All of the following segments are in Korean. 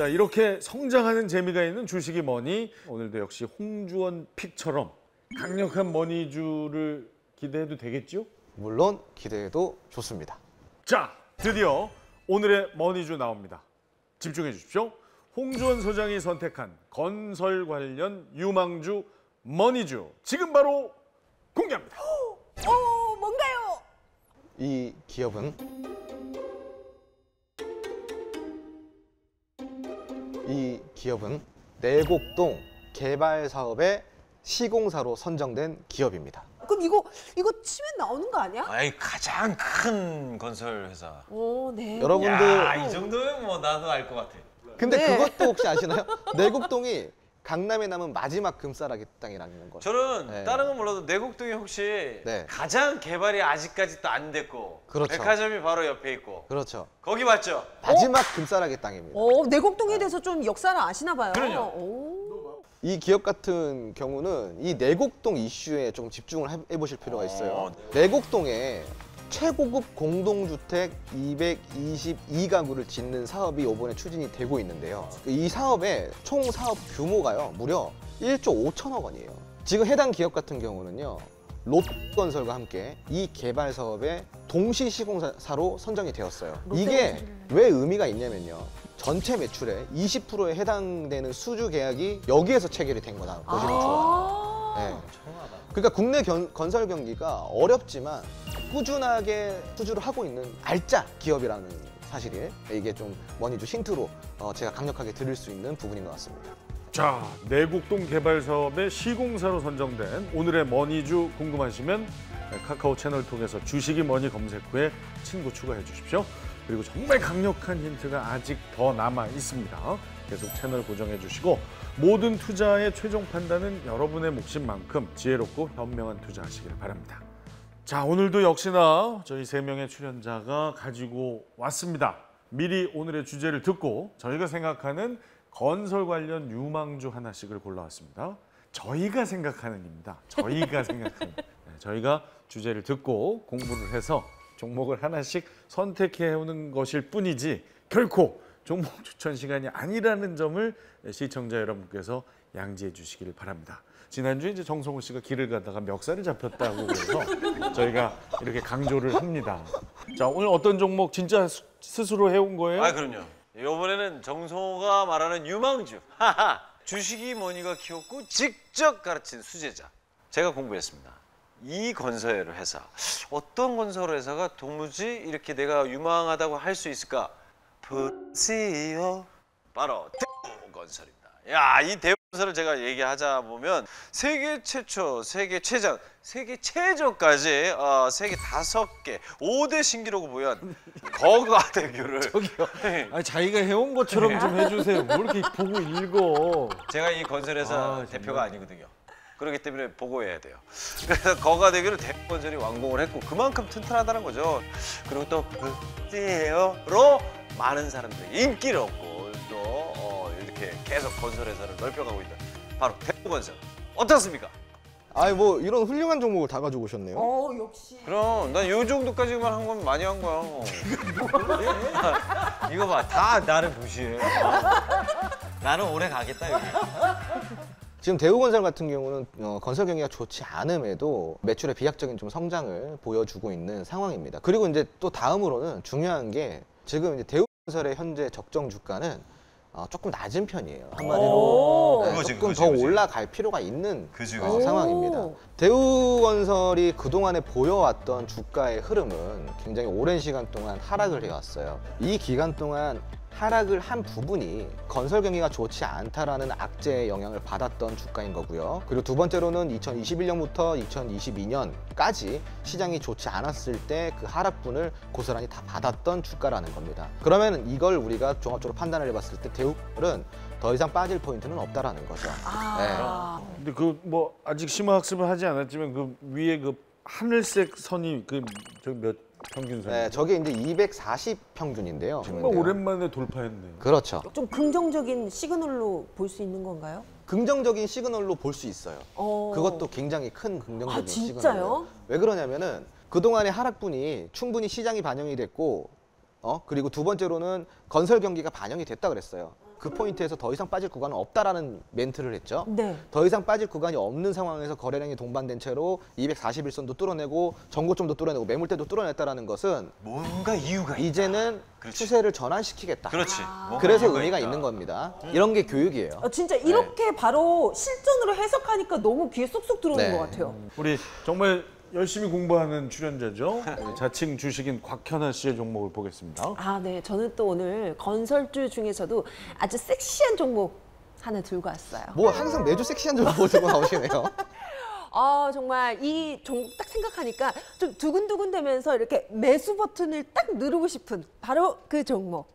자, 이렇게 성장하는 재미가 있는 주식이 뭐니? 오늘도 역시 홍주원 픽처럼 강력한 머니주를 기대해도 되겠죠? 물론 기대해도 좋습니다. 자, 드디어 오늘의 머니주 나옵니다. 집중해 주십시오. 홍주원 소장이 선택한 건설 관련 유망주 머니주 지금 바로 공개합니다. 뭔가요? 이 기업은 내곡동 개발 사업의 시공사로 선정된 기업입니다. 그럼 이거 치면 나오는 거 아니야? 아이 가장 큰 건설 회사. 네. 여러분들 야, 이 정도면 뭐 나도 알 것 같아. 근데 네. 그것도 혹시 아시나요? 내곡동이 강남에 남은 마지막 금싸라기 땅이라는 거. 저는 네. 다른 건 몰라도 내곡동이 혹시 네. 가장 개발이 아직까지도 안 됐고 그렇죠. 백화점이 바로 옆에 있고 그렇죠. 거기 맞죠? 마지막 금싸라기 땅입니다. 내곡동에 대해서 좀 역사를 아시나 봐요. 그럼요. 이 기업 같은 경우는 이 내곡동 이슈에 좀 집중을 해보실 필요가 있어요. 내곡동에 최고급 공동주택 222가구를 짓는 사업이 이번에 추진이 되고 있는데요. 이 사업의 총 사업 규모가요, 무려 1조 5천억 원이에요. 지금 해당 기업 같은 경우는요, 롯건설과 함께 이 개발 사업의 동시 시공사로 선정이 되었어요. 이게 왜 의미가 있냐면요. 전체 매출의 20%에 해당되는 수주 계약이 여기에서 체결이 된 거다 보시면 좋아요. 네. 그러니까 국내 건설 경기가 어렵지만 꾸준하게 수주를 하고 있는 알짜 기업이라는 사실이 이게 좀 머니주 힌트로 제가 강력하게 드릴 수 있는 부분인 것 같습니다. 자, 내곡동 개발 사업의 시공사로 선정된 오늘의 머니주 궁금하시면 카카오 채널 통해서 주식이 뭐니 검색 후에 친구 추가해 주십시오. 그리고 정말 강력한 힌트가 아직 더 남아 있습니다. 계속 채널 고정해 주시고 모든 투자의 최종 판단은 여러분의 몫인 만큼 지혜롭고 현명한 투자하시길 바랍니다. 자, 오늘도 역시나 저희 3명의 출연자가 가지고 왔습니다. 미리 오늘의 주제를 듣고 저희가 생각하는 건설 관련 유망주 하나씩을 골라왔습니다. 저희가 생각하는입니다. 저희가 생각하는. 네, 저희가 주제를 듣고 공부를 해서 종목을 하나씩 선택해오는 것일 뿐이지 결코 종목 추천 시간이 아니라는 점을 시청자 여러분께서 양지해 주시기를 바랍니다. 지난주에 이제 정성호 씨가 길을 가다가 멱살을 잡혔다고 그래서 저희가 이렇게 강조를 합니다. 자, 오늘 어떤 종목 진짜 스스로 해온 거예요? 아 그럼요. 이번에는 정성호가 말하는 유망주. 주식이 뭐니가 키웠고 직접 가르친 수제자. 제가 공부했습니다. 이 건설 회사, 어떤 건설 회사가 도무지 이렇게 내가 유망하다고 할 수 있을까? 보세요. 바로 대우건설입니다. 야, 이 대우건설을 제가 얘기하자 보면 세계 최초, 세계 최장, 세계 최저까지 세계 5개, 5대 신기록을 보유한 거가대교를 저기요. 아니, 자기가 해온 것처럼 좀 해주세요. 뭐 이렇게 보고 읽어. 제가 이 건설회사 대표가 아니거든요. 그렇기 때문에 보고해야 돼요. 그래서 거가대교를 대우건설이 완공을 했고 그만큼 튼튼하다는 거죠. 그리고 또 그때로 많은 사람들이 인기를 얻고 또 이렇게 계속 건설회사를 넓혀가고 있다. 바로 대우건설. 어떻습니까? 아니 뭐 이런 훌륭한 종목을 다 가지고 오셨네요. 역시. 그럼 난 이 정도까지만 한 건 많이 한 거야. 이거 봐, 다 나를 무시해. 나는 오래 가겠다 여기. 지금 대우건설 같은 경우는 건설 경기가 좋지 않음에도 매출의 비약적인 좀 성장을 보여주고 있는 상황입니다. 그리고 이제 또 다음으로는 중요한 게 지금 이제 대우건설의 현재 적정 주가는 조금 낮은 편이에요. 한마디로 네, 그거지, 조금 그거지, 더 그거지. 올라갈 필요가 있는 그지. 상황입니다. 대우건설이 그동안에 보여왔던 주가의 흐름은 굉장히 오랜 시간 동안 하락을 해왔어요. 이 기간 동안 하락을 한 부분이 건설 경기가 좋지 않다라는 악재의 영향을 받았던 주가인 거고요. 그리고 두 번째로는 2021년부터 2022년까지 시장이 좋지 않았을 때 그 하락분을 고스란히 다 받았던 주가라는 겁니다. 그러면 이걸 우리가 종합적으로 판단을 해봤을 때 대우건설은 더 이상 빠질 포인트는 없다라는 거죠. 근데 그 뭐 아직 심화 학습을 하지 않았지만 그 위에 그 하늘색 선이 그 저기 몇 평균선? 네, 저게 이제 240 평균인데요. 정말 오랜만에 돌파했네요. 그렇죠. 좀 긍정적인 시그널로 볼 수 있는 건가요? 긍정적인 시그널로 볼 수 있어요. 그것도 굉장히 큰 긍정적인 진짜요? 시그널이에요. 왜 그러냐면은 그동안의 하락분이 충분히 시장이 반영이 됐고 그리고 두 번째로는 건설 경기가 반영이 됐다 그랬어요. 그 포인트에서 더 이상 빠질 구간은 없다라는 멘트를 했죠. 네. 더 이상 빠질 구간이 없는 상황에서 거래량이 동반된 채로 241선도 뚫어내고 전고점도 뚫어내고 매물대도 뚫어냈다라는 것은 뭔가 이유가 있다. 이제는 그렇지. 추세를 전환시키겠다. 그렇지. 뭔가 그래서 이유가 의미가 있다. 있는 겁니다. 이런 게 교육이에요. 진짜 이렇게 바로 실전으로 해석하니까 너무 귀에 쏙쏙 들어오는 네. 것 같아요. 우리 정말 열심히 공부하는 출연자죠. 자칭 주식인 곽현아 씨의 종목을 보겠습니다. 아, 네. 저는 또 오늘 건설주 중에서도 아주 섹시한 종목 하나 들고 왔어요. 뭐 항상 매주 섹시한 정보 들고 나오시네요. 정말 이 종목 딱 생각하니까 좀 두근두근 되면서 이렇게 매수 버튼을 딱 누르고 싶은 바로 그 종목.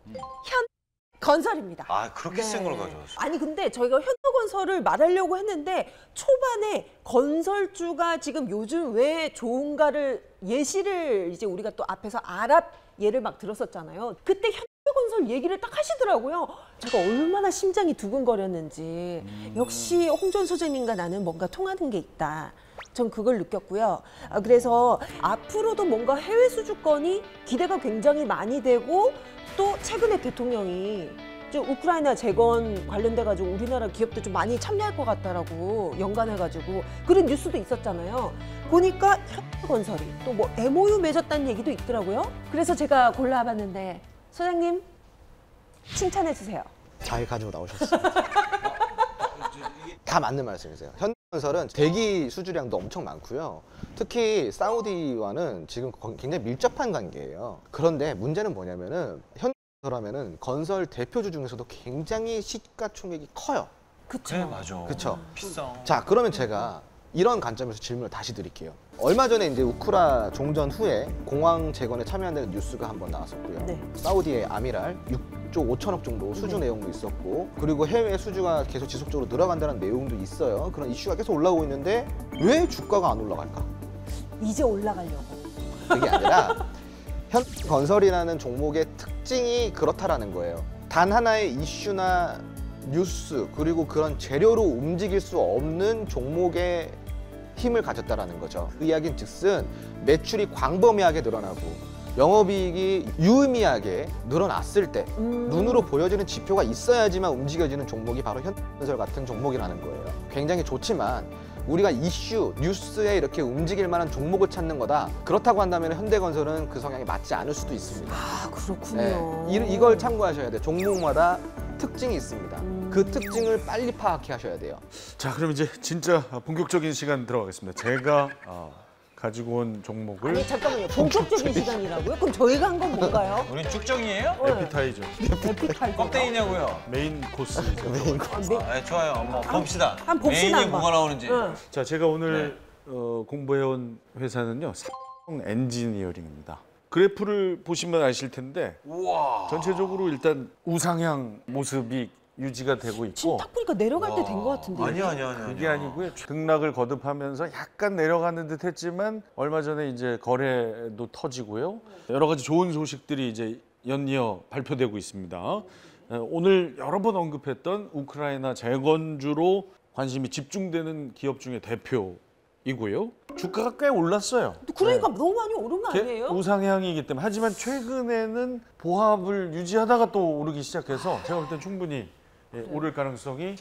현건설입니다. 아, 그렇게 센 걸 가져왔어. 아니 근데 저희가 현대건설을 말하려고 했는데 초반에 건설주가 지금 요즘 왜 좋은가를 예시를 이제 우리가 또 앞에서 아랍 예를 막 들었었잖아요. 그때 현대건설 얘기를 딱 하시더라고요. 제가 얼마나 심장이 두근거렸는지 역시 홍준 소장님과 나는 뭔가 통하는 게 있다. 전 그걸 느꼈고요. 그래서 앞으로도 뭔가 해외 수주권이 기대가 굉장히 많이 되고 또 최근에 대통령이 좀 우크라이나 재건 관련돼 가지고 우리나라 기업도 좀 많이 참여할 것 같다라고 연관해 가지고 그런 뉴스도 있었잖아요. 보니까 현대건설이 또 뭐 MOU 맺었다는 얘기도 있더라고요. 그래서 제가 골라봤는데 소장님 칭찬해 주세요. 잘 가지고 나오셨어요. 다 맞는 말씀이세요. 현대건설은 대기 수주량도 엄청 많고요. 특히 사우디와는 지금 굉장히 밀접한 관계예요. 그런데 문제는 뭐냐면은 현대건설하면은 건설 대표주 중에서도 굉장히 시가총액이 커요. 그쵸? 네, 맞아. 그쵸? 비싸. 자, 그러면 제가 이런 관점에서 질문을 다시 드릴게요. 얼마 전에 이제 우크라 종전 후에 공항 재건에 참여한다는 뉴스가 한번 나왔었고요. 네. 사우디의 아미랄 6조 5천억 정도 수주 내용도 있었고, 그리고 해외 수주가 계속 지속적으로 늘어간다는 내용도 있어요. 그런 이슈가 계속 올라오고 있는데 왜 주가가 안 올라갈까? 이제 올라가려고. 그게 아니라 현건설이라는 종목의 특징이 그렇다라는 거예요. 단 하나의 이슈나 뉴스 그리고 그런 재료로 움직일 수 없는 종목의 힘을 가졌다라는 거죠. 그 이야기는 즉슨 매출이 광범위하게 늘어나고 영업이익이 유의미하게 늘어났을 때 눈으로 보여지는 지표가 있어야지만 움직여지는 종목이 바로 현대건설 같은 종목이라는 거예요. 굉장히 좋지만 우리가 이슈, 뉴스에 이렇게 움직일 만한 종목을 찾는 거다. 그렇다고 한다면 현대건설은 그 성향에 맞지 않을 수도 있습니다. 아 그렇군요. 이걸 참고하셔야 돼요. 종목마다 특징이 있습니다. 그 특징을 빨리 파악하셔야 돼요. 자, 그럼 이제 진짜 본격적인 시간 들어가겠습니다. 제가 가지고 온 종목을 아니 잠깐만요. 본격적인 시간이라고요? 그럼 저희가 한 건 뭔가요? 우리 쭉정이에요? 에피타이저, 에픽할 껍데기냐고요? 메인 코스이죠. 네, 좋아요. 한번 봅시다. 한번 봅시다, 메인이 한번. 뭐가 나오는지. 응. 자, 제가 오늘 공부해온 회사는요, 삼성 엔지니어링입니다. 그래프를 보시면 아실 텐데 우와. 전체적으로 일단 우상향 모습이 유지가 되고 지금 있고 딱 보니까 내려갈 때 된 것 같은데. 아니야. 그게 아니고요. 등락을 거듭하면서 약간 내려가는 듯 했지만 얼마 전에 이제 거래도 터지고요. 여러 가지 좋은 소식들이 이제 연이어 발표되고 있습니다. 오늘 여러 번 언급했던 우크라이나 재건주로 관심이 집중되는 기업 중에 대표이고요. 주가가 꽤 올랐어요. 그러니까 너무 많이 오른 거 아니에요? 우상향이기 때문에. 하지만 최근에는 보합을 유지하다가 또 오르기 시작해서 제가 볼 땐 충분히 오를 가능성이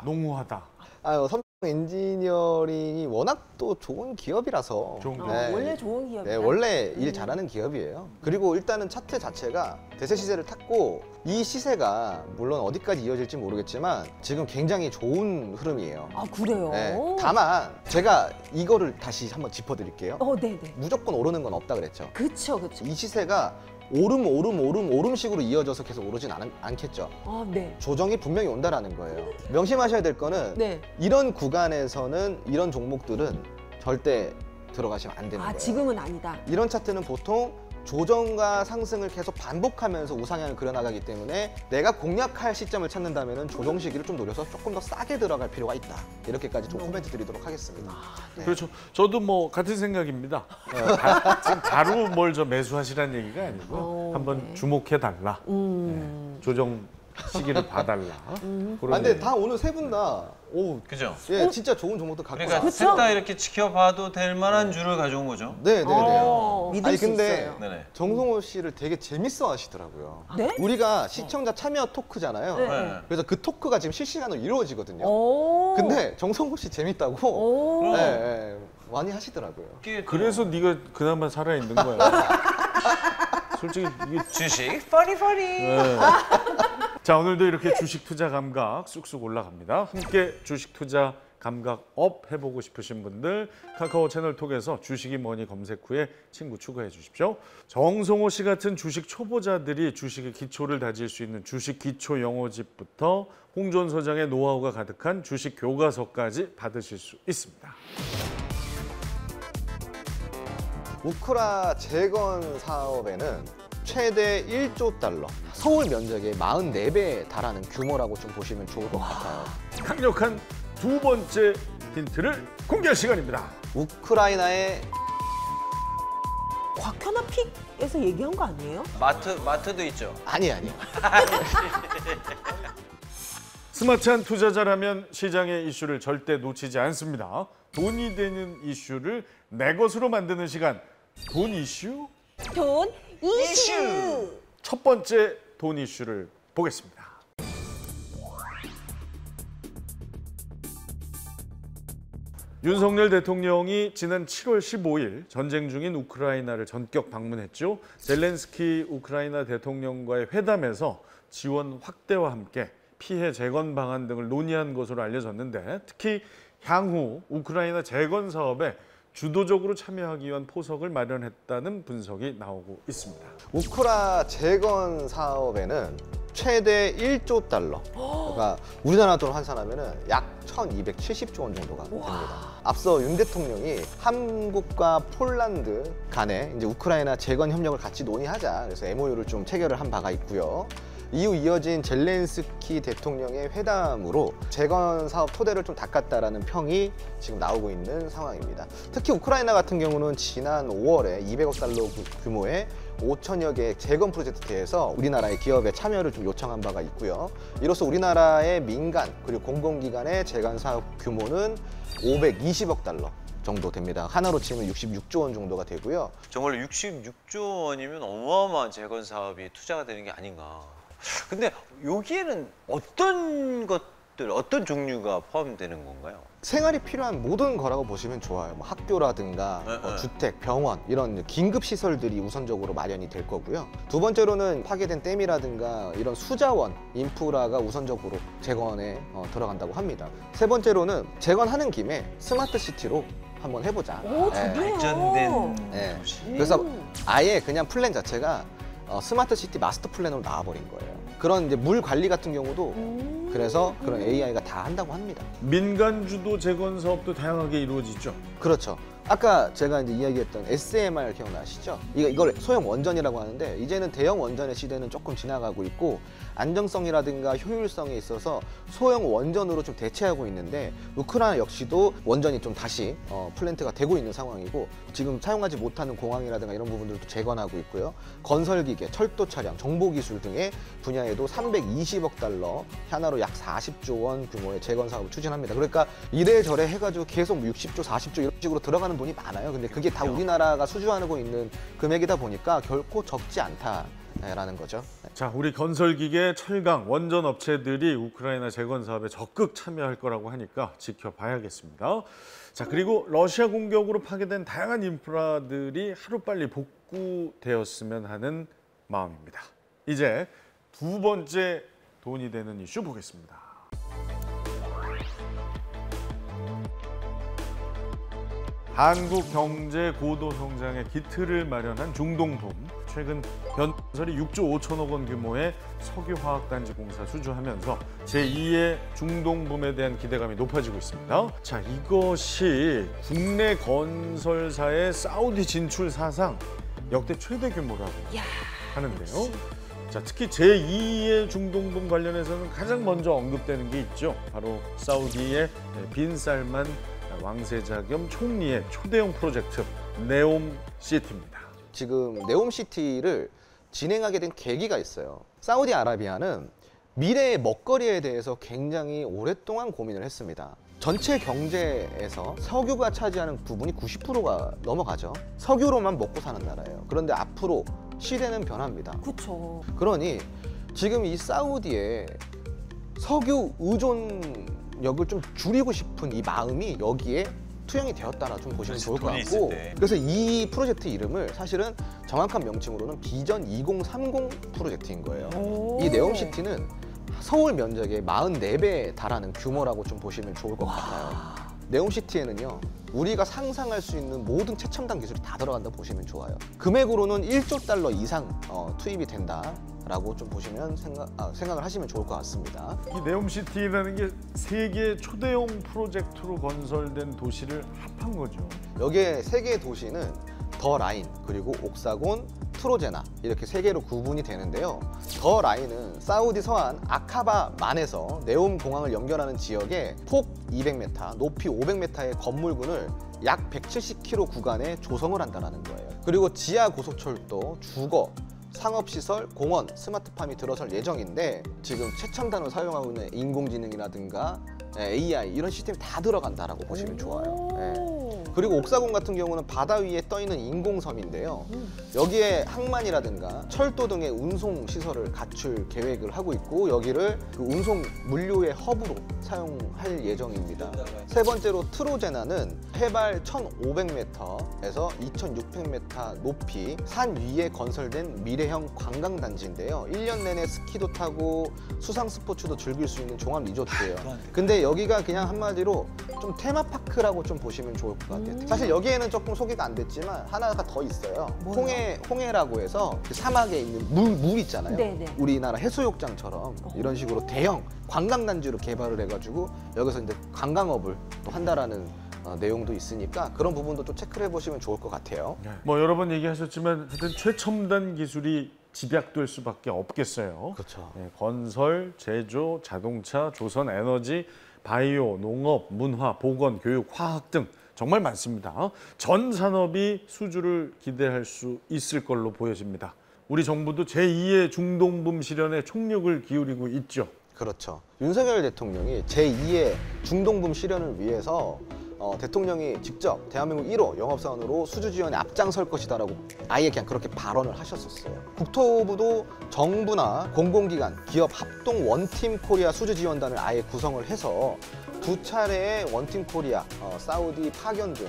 농후하다. 삼성 엔지니어링이 워낙 또 좋은 기업이라서 좋은 기업. 원래 좋은 기업이야. 네, 원래 일 잘하는 기업이에요. 그리고 일단은 차트 자체가 대세 시세를 탔고 이 시세가 물론 어디까지 이어질지 모르겠지만 지금 굉장히 좋은 흐름이에요. 아 그래요? 네, 다만 제가 이거를 다시 한번 짚어드릴게요. 네네. 무조건 오르는 건 없다 그랬죠. 그쵸. 이 시세가 오름식으로 이어져서 계속 오르진 않겠죠. 네. 조정이 분명히 온다라는 거예요. 명심하셔야 될 거는 네. 이런 구간에서는 이런 종목들은 절대 들어가시면 안 되는 거예요. 지금은 아니다. 이런 차트는 보통 조정과 상승을 계속 반복하면서 우상향을 그려나가기 때문에 내가 공략할 시점을 찾는다면 조정 시기를 좀 노려서 조금 더 싸게 들어갈 필요가 있다. 이렇게까지 좀 코멘트 드리도록 하겠습니다. 네. 그렇죠. 저도 뭐 같은 생각입니다. 지금 바로 뭘 저 매수하시라는 얘기가 아니고 한번 네. 주목해 달라. 조정 시기를 봐달라. 그런 근데 얘기. 다 오늘 세 분 다 오, 그죠? 예, 진짜 좋은 정보도 갖고 그러니까 왔어요. 그쵸? 셋 다 이렇게 지켜봐도 될 만한 줄을 가져온 거죠. 네, 네, 네. 믿을 아니 수 근데 있어요. 네네. 정성호 씨를 되게 재밌어 하시더라고요. 네? 우리가 시청자 참여 토크잖아요. 네. 네. 그래서 그 토크가 지금 실시간으로 이루어지거든요. 오. 근데 정성호 씨 재밌다고 오. 네, 네, 많이 하시더라고요. 이게 그래서 네가 그나마 살아 있는 거야. 솔직히 이게 주식 퍼니. 네. 자, 오늘도 이렇게 주식 투자 감각 쑥쑥 올라갑니다. 함께 주식 투자 감각 업 해보고 싶으신 분들 카카오 채널 톡에서 주식이 뭐니 검색 후에 친구 추가해 주십시오. 정성호 씨 같은 주식 초보자들이 주식의 기초를 다질 수 있는 주식 기초 영어집부터 홍준 소장의 노하우가 가득한 주식 교과서까지 받으실 수 있습니다. 우크라 재건 사업에는 최대 1조 달러, 서울 면적의 44배에 달하는 규모라고 좀 보시면 좋을 것 같아요. 강력한 두 번째 힌트를 공개할 시간입니다. 우크라이나의 곽현아 픽에서 얘기한 거 아니에요? 마트도 있죠. 아니에요. 스마트한 투자자라면 시장의 이슈를 절대 놓치지 않습니다. 돈이 되는 이슈를 내 것으로 만드는 시간, 돈 이슈? 돈 이슈. 첫 번째 돈 이슈를 보겠습니다. 윤석열 대통령이 지난 7월 15일 전쟁 중인 우크라이나를 전격 방문했죠. 젤렌스키 우크라이나 대통령과의 회담에서 지원 확대와 함께 피해 재건 방안 등을 논의한 것으로 알려졌는데 특히 향후 우크라이나 재건 사업에 주도적으로 참여하기 위한 포석을 마련했다는 분석이 나오고 있습니다. 우크라 재건 사업에는 최대 1조 달러, 그러니까 우리나라 돈 환산하면은 약 1,270조 원 정도가 됩니다. 앞서 윤 대통령이 한국과 폴란드 간에 이제 우크라이나 재건 협력을 같이 논의하자, 그래서 MOU를 좀 체결을 한 바가 있고요. 이후 이어진 젤렌스키 대통령의 회담으로 재건 사업 토대를 좀 닦았다라는 평이 지금 나오고 있는 상황입니다. 특히 우크라이나 같은 경우는 지난 5월에 200억 달러 규모의 5천여 개의 재건 프로젝트에서 우리나라의 기업의 참여를 좀 요청한 바가 있고요. 이로써 우리나라의 민간 그리고 공공기관의 재건 사업 규모는 520억 달러 정도 됩니다. 하나로 치면 66조 원 정도가 되고요. 정말 66조 원이면 어마어마한 재건 사업이 투자가 되는 게 아닌가. 근데 여기에는 어떤 것들, 어떤 종류가 포함되는 건가요? 생활이 필요한 모든 거라고 보시면 좋아요. 뭐 학교라든가 네. 주택, 병원 이런 긴급 시설들이 우선적으로 마련이 될 거고요. 두 번째로는 파괴된 댐이라든가 이런 수자원, 인프라가 우선적으로 재건에 들어간다고 합니다. 세 번째로는 재건하는 김에 스마트 시티로 한번 해보자. 오, 네. 좋네요. 발전된 네. 도시. 그래서 아예 그냥 플랜 자체가 스마트 시티 마스터 플랜으로 나와버린 거예요. 그런 이제 물 관리 같은 경우도 그래서 그런 AI가 다 한다고 합니다. 민간 주도 재건 사업도 다양하게 이루어지죠. 그렇죠. 아까 제가 이제 이야기했던 SMR 기억나시죠? 이걸 소형 원전이라고 하는데 이제는 대형 원전의 시대는 조금 지나가고 있고 안정성이라든가 효율성에 있어서 소형 원전으로 좀 대체하고 있는데 우크라이나 역시도 원전이 좀 다시 플랜트가 되고 있는 상황이고 지금 사용하지 못하는 공항이라든가 이런 부분들도 재건하고 있고요. 건설기계, 철도 차량, 정보기술 등의 분야에도 320억 달러, 하나로 약 40조 원 규모의 재건 사업을 추진합니다. 그러니까 이래저래 해가지고 계속 60조, 40조 이런 식으로 들어가는 돈이 많아요. 근데 그게 다 우리나라가 수주하고 있는 금액이다 보니까 결코 적지 않다라는 거죠. 자, 우리 건설기계, 철강, 원전 업체들이 우크라이나 재건 사업에 적극 참여할 거라고 하니까 지켜봐야겠습니다. 자, 그리고 러시아 공격으로 파괴된 다양한 인프라들이 하루빨리 복구되었으면 하는 마음입니다. 이제 두 번째 돈이 되는 이슈 보겠습니다. 한국 경제 고도 성장의 기틀을 마련한 중동붐. 최근 건설이 6조 5천억 원 규모의 석유화학단지 공사 수주하면서 제2의 중동붐에 대한 기대감이 높아지고 있습니다. 자, 이것이 국내 건설사의 사우디 진출 사상 역대 최대 규모라고 하는데요. 자, 특히 제2의 중동붐 관련해서는 가장 먼저 언급되는 게 있죠. 바로 사우디의 빈 살만 왕세자 겸 총리의 초대형 프로젝트 네옴시티입니다. 지금 네옴시티를 진행하게 된 계기가 있어요. 사우디아라비아는 미래의 먹거리에 대해서 굉장히 오랫동안 고민을 했습니다. 전체 경제에서 석유가 차지하는 부분이 90%가 넘어가죠. 석유로만 먹고 사는 나라예요. 그런데 앞으로 시대는 변합니다. 그렇죠. 그러니 지금 이 사우디의 석유 의존력을 좀 줄이고 싶은 이 마음이 여기에 투영이 되었다라 좀 보시면 좋을 것 돈이 같고, 있을 때. 그래서 이 프로젝트 이름을 사실은 정확한 명칭으로는 비전 2030 프로젝트인 거예요. 오. 이 네옴시티는 서울 면적의 44배에 달하는 규모라고 좀 보시면 좋을 것 같아요. 네옴시티에는요, 우리가 상상할 수 있는 모든 최첨단 기술이 다 들어간다고 보시면 좋아요. 금액으로는 1조 달러 이상 투입이 된다라고 좀 보시면 생각을 하시면 좋을 것 같습니다. 이 네옴시티라는 게 세계 초대형 프로젝트로 건설된 도시를 합한 거죠. 여기에 세 개의 도시는 더 라인, 그리고 옥사곤, 트로제나 이렇게 세 개로 구분이 되는데요. 더 라인은 사우디 서안 아카바만에서 네옴 공항을 연결하는 지역에 폭 200m, 높이 500m의 건물군을 약 170km 구간에 조성을 한다는 거예요. 그리고 지하 고속철도, 주거, 상업시설, 공원, 스마트팜이 들어설 예정인데 지금 최첨단을 사용하고 있는 인공지능이라든가 AI 이런 시스템이 다 들어간다라고 보시면 좋아요. 예. 그리고 옥사곤 같은 경우는 바다 위에 떠 있는 인공섬인데요. 여기에 항만이라든가 철도 등의 운송 시설을 갖출 계획을 하고 있고 여기를 그 운송 물류의 허브로 사용할 예정입니다. 세 번째로 트로제나는 해발 1,500m에서 2,600m 높이 산 위에 건설된 미래형 관광단지인데요. 1년 내내 스키도 타고 수상 스포츠도 즐길 수 있는 종합 리조트예요. 근데 여기가 그냥 한마디로 좀 테마파크라고 좀 보시면 좋을 것 같아요. 사실 여기에는 조금 소개가 안 됐지만 하나가 더 있어요. 홍해라고 해서 그 사막에 있는 물 있잖아요. 네네. 우리나라 해수욕장처럼 이런 식으로 대형 관광단지로 개발을 해가지고 여기서 이제 관광업을 또 한다라는 내용도 있으니까 그런 부분도 좀 체크를 해보시면 좋을 것 같아요. 뭐 여러 번 얘기하셨지만 하여튼 최첨단 기술이 집약될 수밖에 없겠어요. 그렇죠. 네, 건설, 제조, 자동차, 조선 에너지, 바이오, 농업, 문화, 보건, 교육, 화학 등 정말 많습니다. 전 산업이 수주를 기대할 수 있을 걸로 보여집니다. 우리 정부도 제2의 중동붐 실현에 총력을 기울이고 있죠. 그렇죠. 윤석열 대통령이 제2의 중동붐 실현을 위해서 대통령이 직접 대한민국 1호 영업사원으로 수주 지원에 앞장설 것이다라고 아예 그냥 그렇게 발언을 하셨었어요. 국토부도 정부나 공공기관, 기업 합동 원팀 코리아 수주 지원단을 아예 구성을 해서 2차례의 원팀 코리아, 사우디 파견 등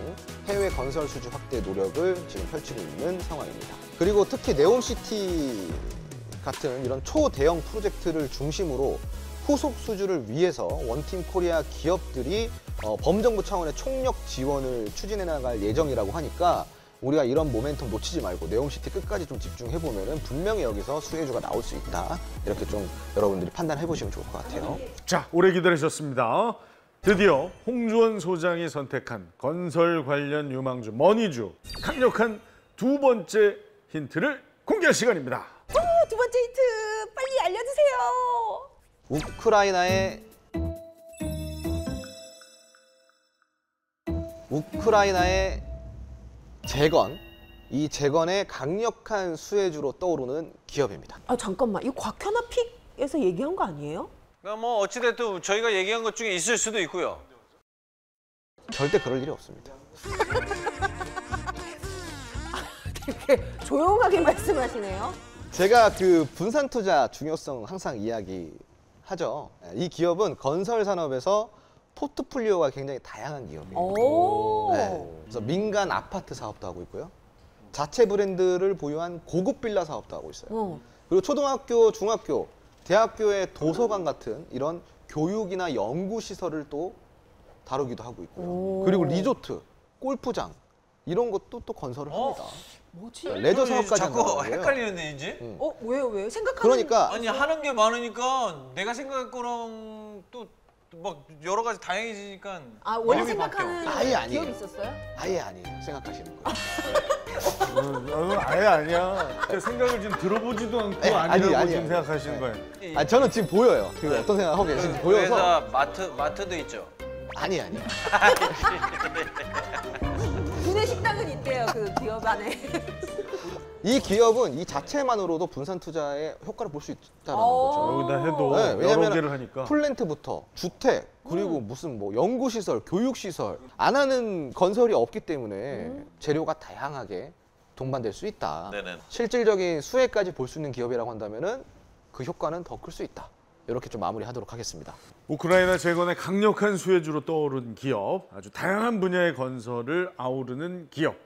해외 건설 수주 확대 노력을 지금 펼치고 있는 상황입니다. 그리고 특히 네옴시티 같은 이런 초대형 프로젝트를 중심으로 후속 수주를 위해서 원팀 코리아 기업들이 범정부 차원의 총력 지원을 추진해 나갈 예정이라고 하니까 우리가 이런 모멘텀 놓치지 말고 네옴시티 끝까지 좀 집중해보면 분명히 여기서 수혜주가 나올 수 있다. 이렇게 좀 여러분들이 판단해보시면 좋을 것 같아요. 자, 오래 기다리셨습니다. 드디어 홍주원 소장이 선택한 건설 관련 유망주 머니주 강력한 두 번째 힌트를 공개할 시간입니다. 두 번째 힌트 빨리 알려주세요. 우크라이나의 재건, 이 재건의 강력한 수혜주로 떠오르는 기업입니다. 아 잠깐만, 이거 곽현아 픽에서 얘기한 거 아니에요? 그러니까 뭐 어찌됐든 저희가 얘기한 것 중에 있을 수도 있고요. 절대 그럴 일이 없습니다. 되게 조용하게 말씀하시네요. 제가 그 분산 투자 중요성 항상 이야기하죠. 이 기업은 건설 산업에서 포트폴리오가 굉장히 다양한 기업이에요. 오. 네. 그래서 민간 아파트 사업도 하고 있고요. 자체 브랜드를 보유한 고급 빌라 사업도 하고 있어요. 그리고 초등학교, 중학교, 대학교의 도서관 같은 이런 교육이나 연구 시설을 또 다루기도 하고 있고요. 그리고 리조트, 골프장 이런 것도 또 건설을 합니다. 뭐지? 레저 사업까지 자꾸 한다는 거예요. 헷갈리는데 이제? 왜요? 생각하는 그러니까 아니 하는 게 많으니까 내가 생각할 거랑 또 막 여러 가지 다양해지니까 원래 이름이 생각하는 바뀌어. 아예 아니에요. 기업이 있었어요? 아예 아니에요. 생각하시는 거예요. 아예 아니야. 생각을 지금 들어보지도 않고 네, 아니라고 아니, 지금 아니. 생각하시는 거예요. 아 저는 지금 보여요. 그 어떤 생각하고 계신지 보여서 회사 마트도 있죠. 아니. 구내식당은 있대요, 그 기업 안에. 이 기업은 이 자체만으로도 분산 투자의 효과를 볼 수 있다는 어. 거죠. 여기다 해도 네, 여러 왜냐면 개를 하니까. 플랜트부터 주택 그리고 무슨 뭐 연구시설, 교육시설 안 하는 건설이 없기 때문에 재료가 다양하게 동반될 수 있다. 네네. 실질적인 수혜까지 볼 수 있는 기업이라고 한다면은 그 효과는 더 클 수 있다. 이렇게 좀 마무리하도록 하겠습니다. 우크라이나 재건의 강력한 수혜주로 떠오른 기업, 아주 다양한 분야의 건설을 아우르는 기업,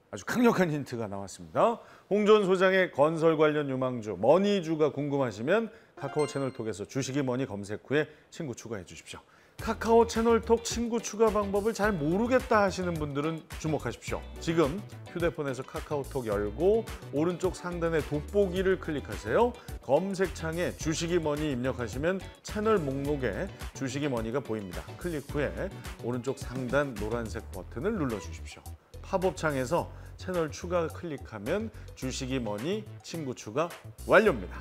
아주 강력한 힌트가 나왔습니다. 홍준 소장의 건설 관련 유망주, 머니주가 궁금하시면 카카오 채널톡에서 주식이 머니 검색 후에 친구 추가해 주십시오. 카카오 채널톡 친구 추가 방법을 잘 모르겠다 하시는 분들은 주목하십시오. 지금 휴대폰에서 카카오톡 열고 오른쪽 상단의 돋보기를 클릭하세요. 검색창에 주식이 머니 입력하시면 채널 목록에 주식이 머니가 보입니다. 클릭 후에 오른쪽 상단 노란색 버튼을 눌러주십시오. 팝업 창에서 채널 추가 클릭하면 주식이 머니 친구 추가 완료입니다.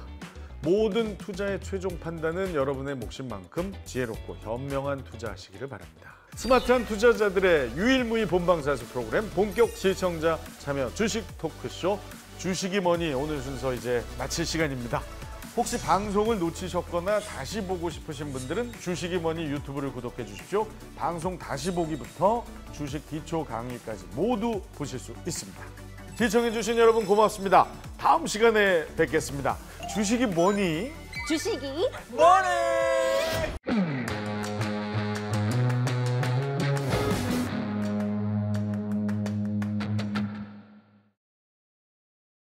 모든 투자의 최종 판단은 여러분의 몫인 만큼 지혜롭고 현명한 투자하시기를 바랍니다. 스마트한 투자자들의 유일무이 본방사수 프로그램 본격 시청자 참여 주식 토크쇼 주식이 머니 오늘 순서 이제 마칠 시간입니다. 혹시 방송을 놓치셨거나 다시 보고 싶으신 분들은 주식이 머니 유튜브를 구독해 주십시오. 방송 다시 보기부터 주식 기초 강의까지 모두 보실 수 있습니다. 시청해 주신 여러분 고맙습니다. 다음 시간에 뵙겠습니다. 주식이 뭐니? 주식이 머니!